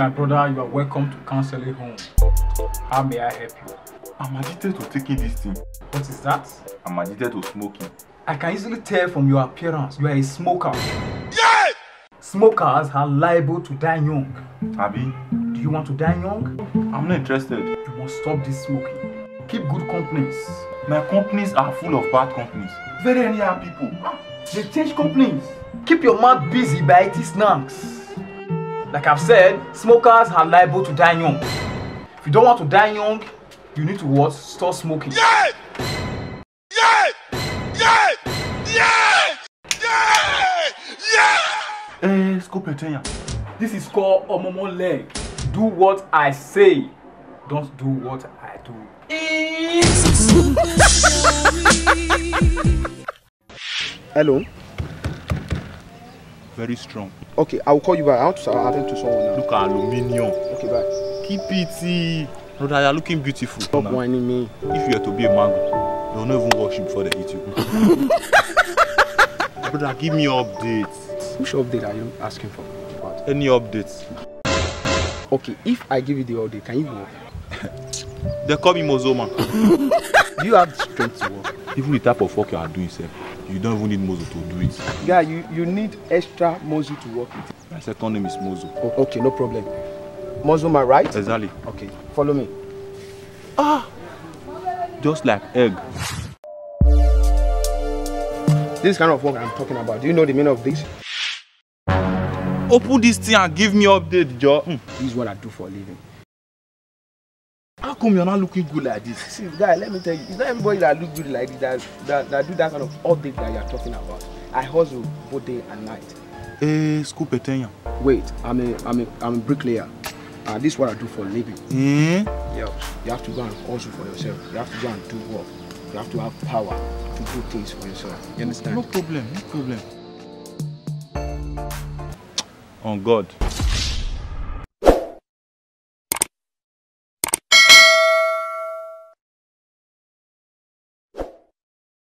my brother, you are welcome to Counseling Home. How may I help you? I'm addicted to taking this thing. What is that? I'm addicted to smoking. I can easily tell from your appearance you are a smoker. Yeah! Smokers are liable to die young. Abi? Do you want to die young? I'm not interested. You must stop this smoking. Keep good companies. My companies are full of bad companies. Very anyhow people. They change companies. Keep your mouth busy by eating snacks. Like I've said, smokers are liable to die young. If you don't want to die young, you need to what? Stop smoking. Yeah! Yeah! Yeah! Yeah! Yeah! Yeah! Scopetenya. This is called Omomo leg. Do what I say. Don't do what I do. Hello. Very strong. Okay, I will call you back. I want to attend to someone now. Look at aluminium. Okay, bye. Keep it. Brother, you're looking beautiful. Stop whining me. If you were to be a mango, they'll not even wash you before they eat you. Brother, give me updates. Which update are you asking for? What? Any updates? Okay, if I give you the update, can you work? They call me Mozoma. Do you have the strength to work? Even the type of work you are doing, sir, you don't even need Mozo to do it. Guy, you need extra muscle to work with. My second name is Mozo. Oh, okay, no problem. Mozoma, right? Exactly. Okay, follow me. Just like egg. This kind of work I'm talking about, do you know the meaning of this? Open this thing and give me update, Joe. This is what I do for a living. How come you're not looking good like this? See, guy, let me tell you, it's not everybody that look good like this that do that kind of update that you're talking about. I hustle both day and night. Scopetenya. Wait, I'm a bricklayer. This is what I do for a living. Yeah, you have to go and hustle for yourself. You have to go and do work. You have to have power to do things for yourself. You understand? No problem, no problem. On God.